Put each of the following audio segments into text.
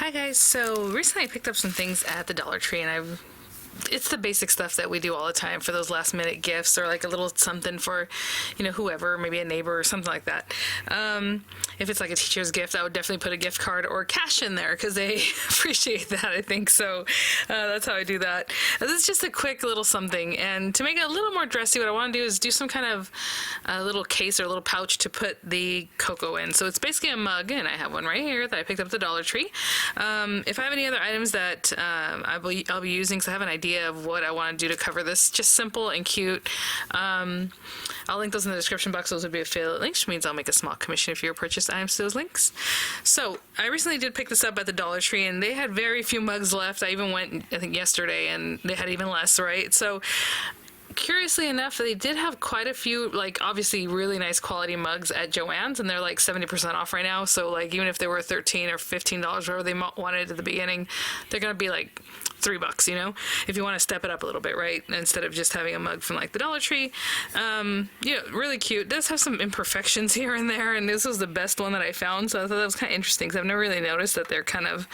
Hi guys, so recently I picked up some things at the Dollar Tree and it's the basic stuff that we do all the time for those last minute gifts or like a little something for, whoever, maybe a neighbor or something like that. If it's like a teacher's gift, I would definitely put a gift card or cash in there because they appreciate that, I think. So that's how I do that. This is just a quick little something. And to make it a little more dressy, what I want to do is do some kind of little case or a little pouch to put the cocoa in. So it's basically a mug, and I have one right here that I picked up at the Dollar Tree. If I have any other items that I'll be using, because I have an idea of what I want to do to cover this, just simple and cute. I'll link those in the description box. Those would be affiliate links, which means I'll make a small commission if you purchase items to those links. So I recently did pick this up at the Dollar Tree, and they had very few mugs left. I even went, I think, yesterday, and they had even less, right? So curiously enough, they did have quite a few, like, obviously really nice quality mugs at Joann's, and they're like 70% off right now. So like, even if they were $13 or $15, whatever they wanted at the beginning, they're gonna be like $3, if you want to step it up a little bit, right? Instead of just having a mug from like the Dollar Tree. Really cute. It does have some imperfections here and there, and this was the best one that I found, so I thought that was kind of interesting because I've never really noticed that they're kind of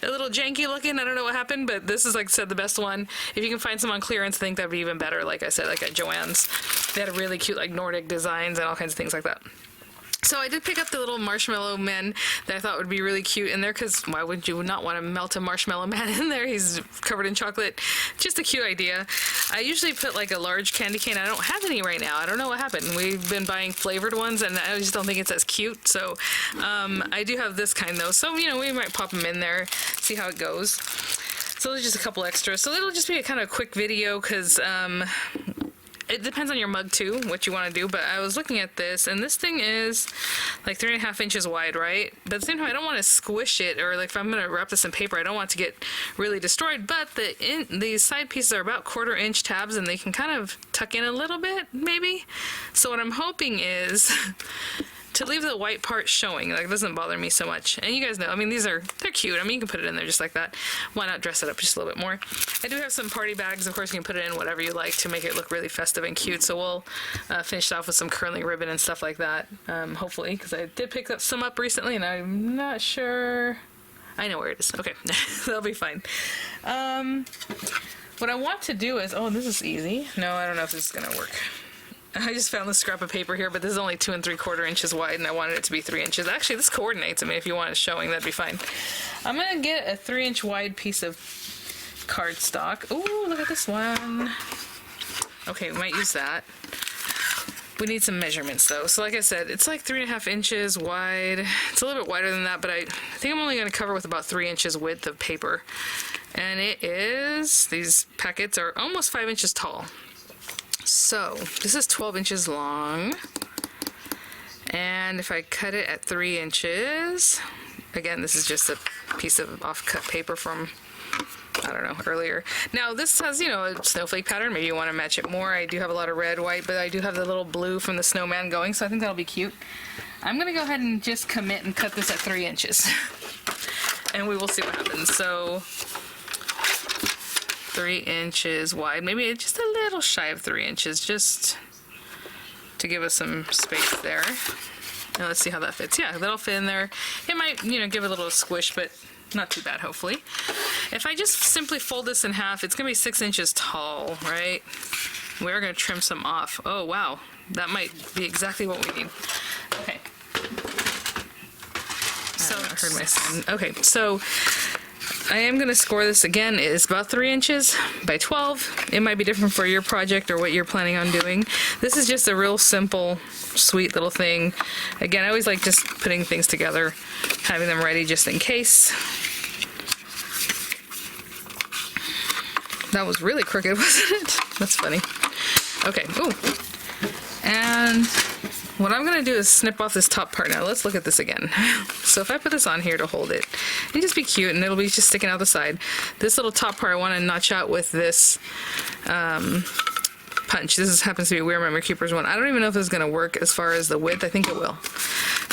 a little janky looking. I don't know what happened, but this is, like I said, the best one. If you can find some on clearance, I think that'd be even better. Like I said, like at Joann's, they had a really cute like Nordic designs and all kinds of things like that. So I did pick up the little marshmallow man that I thought would be really cute in there, because why would you not want to melt a marshmallow man in there? He's covered in chocolate. Just a cute idea. I usually put like a large candy cane. I don't have any right now. I don't know what happened. We've been buying flavored ones, and I just don't think it's as cute. So I do have this kind though. So, we might pop them in there, see how it goes. So there's just a couple extras. So it'll just be a kind of quick video, because it depends on your mug too, what you want to do, but I was looking at this, and this thing is like 3.5 inches wide, right? But at the same time, I don't want to squish it, or like if I'm going to wrap this in paper, I don't want it to get really destroyed, but these side pieces are about 1/4 inch tabs, and they can kind of tuck in a little bit, maybe. So what I'm hoping is to leave the white part showing. Like, it doesn't bother me so much. And you guys know, they're cute. You can put it in there just like that. Why not dress it up just a little bit more? I do have some party bags. Of course, you can put it in whatever you like to make it look really festive and cute. So we'll finish off with some curling ribbon and stuff like that, hopefully, because I did pick some up recently, and I'm not sure. I know where it is. Okay, that'll be fine. What I want to do is, this is easy. No, I don't know if this is going to work. I just found this scrap of paper here, but this is only 2 3/4 inches wide, and I wanted it to be 3 inches. Actually, this coordinates. If you want it showing, that'd be fine. I'm gonna get a 3-inch wide piece of cardstock. Ooh, look at this one. Okay, we might use that. We need some measurements though. So like I said, it's like 3.5 inches wide. It's a little bit wider than that, but I think I'm only gonna cover with about 3 inches width of paper. And these packets are almost 5 inches tall. So this is 12 inches long, and if I cut it at 3 inches, again, this is just a piece of off-cut paper from, I don't know, earlier. Now this has, a snowflake pattern. Maybe you want to match it more. I do have a lot of red, white, but I do have the little blue from the snowman going, so I think that'll be cute. I'm going to go ahead and just commit and cut this at 3 inches, and we will see what happens. So 3 inches wide, maybe just a little shy of 3 inches, just to give us some space there. Now let's see how that fits. Yeah, that'll fit in there. It might, give it a little squish, but not too bad, hopefully. If I just simply fold this in half, it's gonna be 6 inches tall, right? We are gonna trim some off. Oh, wow. That might be exactly what we need. Okay. So I heard my son. Okay, so I am going to score this again. It's about 3 inches by 12. It might be different for your project or what you're planning on doing. This is just a real simple, sweet little thing. Again, I always like just putting things together, having them ready just in case. That was really crooked, wasn't it? That's funny. Okay, ooh. And what I'm going to do is snip off this top part. Now let's look at this again. So if I put this on here to hold it, it'll just be cute, and it'll be just sticking out the side. This little top part I want to notch out with this punch. This happens to be Weird Memory Keepers one. I don't even know if this is going to work as far as the width. I think it will.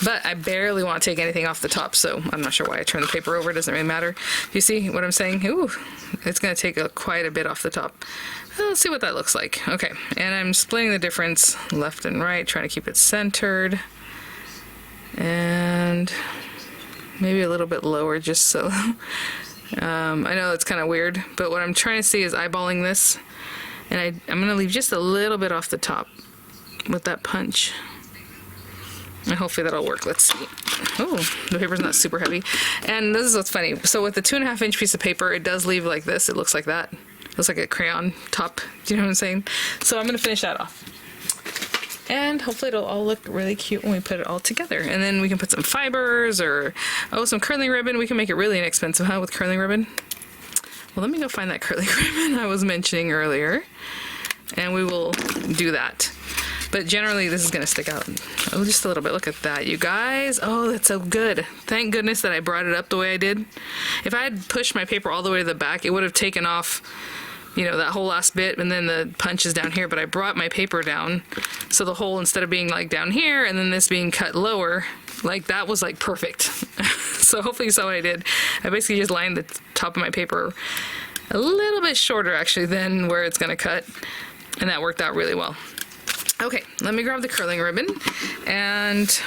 But I barely want to take anything off the top, so I'm not sure why I turned the paper over. It doesn't really matter. You see what I'm saying? Ooh, it's going to take quite a bit off the top. Let's see what that looks like. Okay, and I'm splitting the difference left and right, trying to keep it centered. And maybe a little bit lower just so. I know it's kind of weird, but what I'm trying to see is eyeballing this, and I'm going to leave just a little bit off the top with that punch. And hopefully that'll work. Let's see. Oh, the paper's not super heavy. And this is what's funny. So with the 2.5-inch piece of paper, it does leave like this. It looks like that. It looks like a crayon top. Do you know what I'm saying? So I'm going to finish that off. And hopefully it'll all look really cute when we put it all together. And then we can put some fibers or, oh, some curling ribbon. We can make it really inexpensive, huh, with curling ribbon? Well, let me go find that curling ribbon I was mentioning earlier. And we will do that. But generally, this is going to stick out. Oh, just a little bit. Look at that, you guys. Oh, that's so good. Thank goodness that I brought it up the way I did. If I had pushed my paper all the way to the back, it would have taken off, you know, that whole last bit, and then the punch is down here. But I brought my paper down, so the hole, instead of being like down here and then this being cut lower, like that was like perfect. So hopefully you saw what I did. I basically just lined the top of my paper a little bit shorter, actually, than where it's going to cut. And that worked out really well. Okay, let me grab the curling ribbon, and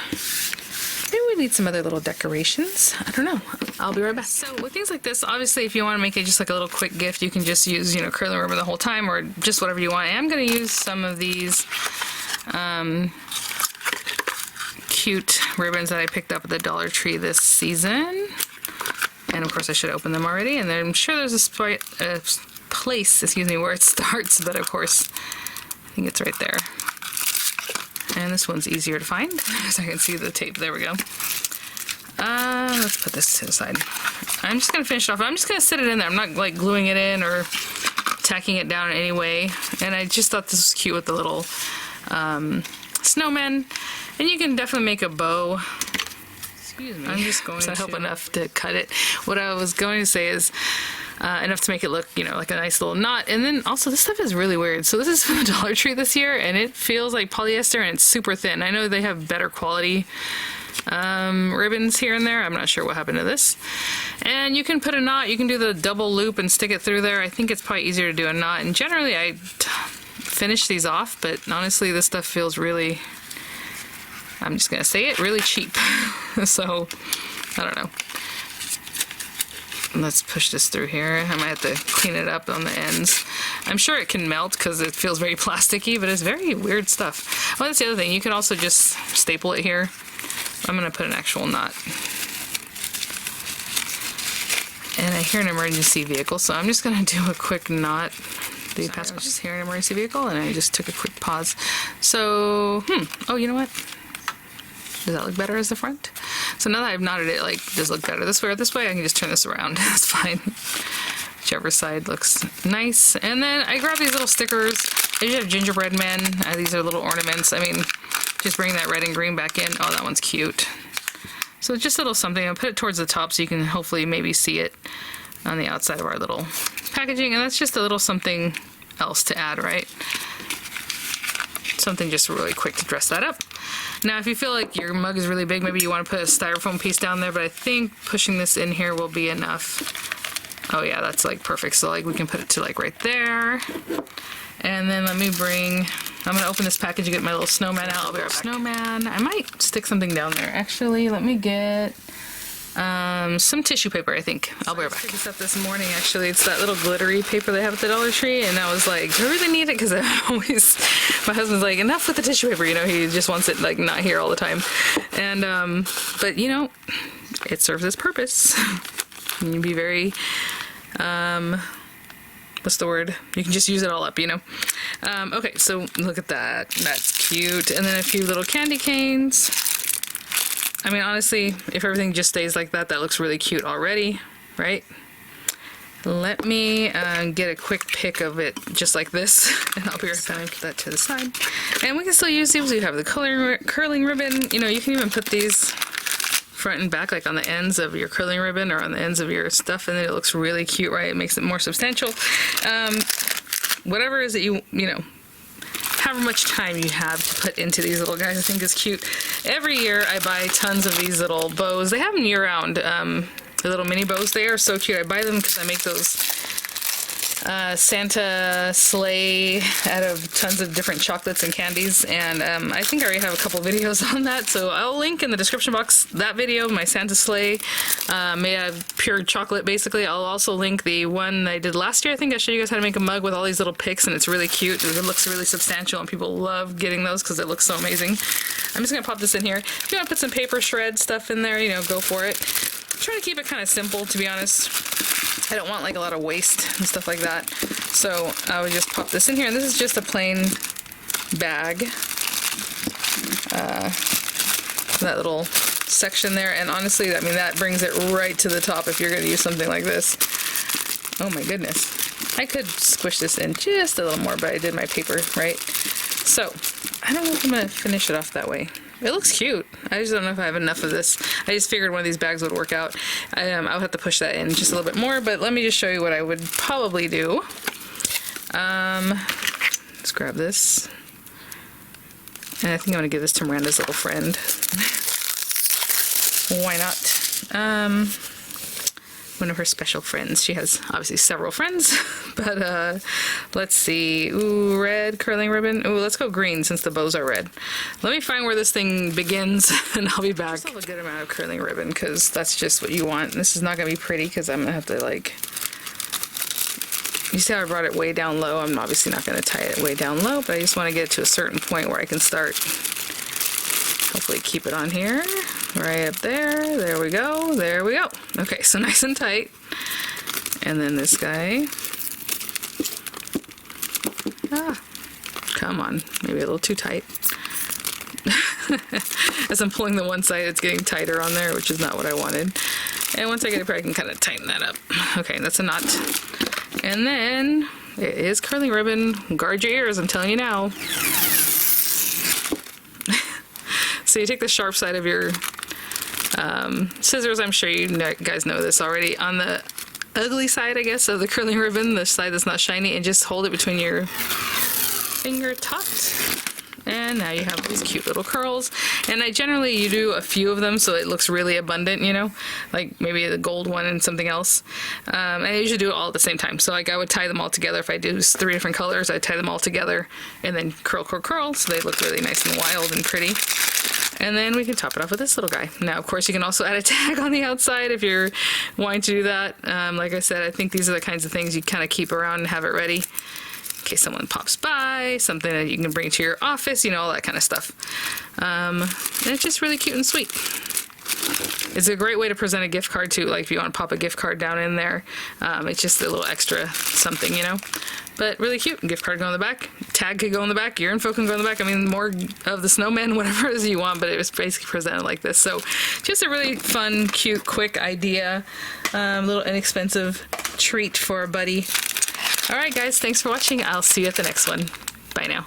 maybe we need some other little decorations. I don't know. I'll be right back. So with things like this, obviously, if you want to make it just like a little quick gift, you can just use, you know, curling ribbon the whole time, or just whatever you want. I'm going to use some of these cute ribbons that I picked up at the Dollar Tree this season. And of course, I should open them already. And I'm sure there's a place, excuse me, where it starts, but of course, I think it's right there. And this one's easier to find, so I can see the tape. There we go. Let's put this to the side. I'm just going to finish it off. I'm just going to sit it in there. I'm not like gluing it in or tacking it down in any way. And I just thought this was cute with the little snowmen. And you can definitely make a bow. Excuse me. I'm just going to help enough to cut it. What I was going to say is enough to make it look, you know, like a nice little knot. And then also this stuff is really weird. So this is from the Dollar Tree this year, and it feels like polyester, and it's super thin. I know they have better quality ribbons here and there. I'm not sure what happened to this. And you can put a knot. You can do the double loop and stick it through there. I think it's probably easier to do a knot. And generally I finish these off, but honestly this stuff feels really, I'm just gonna say it, really cheap. So I don't know. Let's push this through here. I might have to clean it up on the ends. I'm sure it can melt because it feels very plasticky, but it's very weird stuff. Well, that's the other thing. You can also just staple it here. I'm going to put an actual knot. And I hear an emergency vehicle, so I'm just going to do a quick knot. I was just hearing an emergency vehicle, and I just took a quick pause. So, oh, you know what? Does that look better as the front? So now that I've knotted it, like, does it look better this way or this way? I can just turn this around. That's fine. Whichever side looks nice. And then I grabbed these little stickers. I usually have gingerbread men. These are little ornaments. I mean, just bring that red and green back in. Oh, that one's cute. So just a little something. I'll put it towards the top so you can hopefully maybe see it on the outside of our little packaging. And that's just a little something else to add, right? Something just really quick to dress that up. Now, if you feel like your mug is really big, maybe you want to put a styrofoam piece down there, but I think pushing this in here will be enough. Oh yeah, that's like perfect. So like we can put it to like right there. And then let me bring, I'm going to open this package and get my little snowman out. I'll be right back. Snowman. I might stick something down there. Actually, let me get some tissue paper, I think. I'll be right back. I picked this up this morning, actually. It's that little glittery paper they have at the Dollar Tree, and I was like, do I really need it? Because I always, my husband's like, enough with the tissue paper, you know, he just wants it like not here all the time. And, but you know, it serves its purpose. You can be very, what's the word? You can just use it all up, you know. Okay, so look at that. That's cute. And then a few little candy canes. I mean, honestly, if everything just stays like that, that looks really cute already, right? Let me get a quick pic of it just like this, and I'll be right back. Put that to the side. And we can still use these. We have the curling ribbon. You know, you can even put these front and back, like on the ends of your curling ribbon or on the ends of your stuff, and then it looks really cute, right? It makes it more substantial. Whatever it is that you know, however much time you have to put into these little guys, I think is cute. Every year I buy tons of these little bows. They have them year round. The little mini bows, they are so cute. I buy them because I make those Santa sleigh out of tons of different chocolates and candies, and I think I already have a couple videos on that, so I'll link in the description box that video, my Santa sleigh made out of pure chocolate basically. I'll also link the one I did last year. I think I showed you guys how to make a mug with all these little picks, and it's really cute. It looks really substantial, and people love getting those because it looks so amazing. I'm just gonna pop this in here. If you want to put some paper shred stuff in there, you know, go for it. I'm trying to keep it kind of simple, to be honest. I don't want like a lot of waste and stuff like that. So I would just pop this in here, and this is just a plain bag. That little section there, and honestly, I mean, that brings it right to the top if you're going to use something like this. Oh my goodness. I could squish this in just a little more, but I did my paper, right? So I don't know if I'm going to finish it off that way. It looks cute. I just don't know if I have enough of this. I just figured one of these bags would work out. I would have to push that in just a little bit more, but let me just show you what I would probably do. Let's grab this. And I think I'm going to give this to Miranda's little friend. Why not? One of her special friends. She has obviously several friends, but let's see. Ooh, red curling ribbon. Ooh, let's go green since the bows are red. Let me find where this thing begins, and I'll be back. Just have a good amount of curling ribbon because that's just what you want. This is not gonna be pretty because I'm gonna have to like. You see how I brought it way down low? I'm obviously not gonna tie it way down low, but I just want to get it to a certain point where I can start. Hopefully keep it on here. Right up there. There we go. There we go. Okay, so nice and tight. And then this guy. Ah, come on. Maybe a little too tight. As I'm pulling the one side, it's getting tighter on there, which is not what I wanted. And once I get it I can kind of tighten that up. Okay, that's a knot. And then it is curling ribbon. Guard your ears, I'm telling you now. So you take the sharp side of your scissors. I'm sure you guys know this already. On the ugly side, I guess, of the curling ribbon, the side that's not shiny, and just hold it between your finger tucked. And now you have these cute little curls. And you do a few of them so it looks really abundant, you know, like maybe the gold one and something else. And I usually do it all at the same time. So like I would tie them all together. If I do 3 different colors, I tie them all together and then curl, curl, curl. So they look really nice and wild and pretty. And then we can top it off with this little guy. Now, of course, you can also add a tag on the outside if you're wanting to do that. Like I said, I think these are the kinds of things you kind of keep around and have it ready in case someone pops by, something that you can bring to your office, you know, all that kind of stuff. And it's just really cute and sweet. It's a great way to present a gift card too, like if you want to pop a gift card down in there. It's just a little extra something, you know. But really cute. Gift card go in the back. Tag could go in the back. Your info can go in the back. I mean, more of the snowman, whatever it is you want, but it was basically presented like this. So just a really fun, cute, quick idea. Little inexpensive treat for a buddy. All right, guys. Thanks for watching. I'll see you at the next one. Bye now.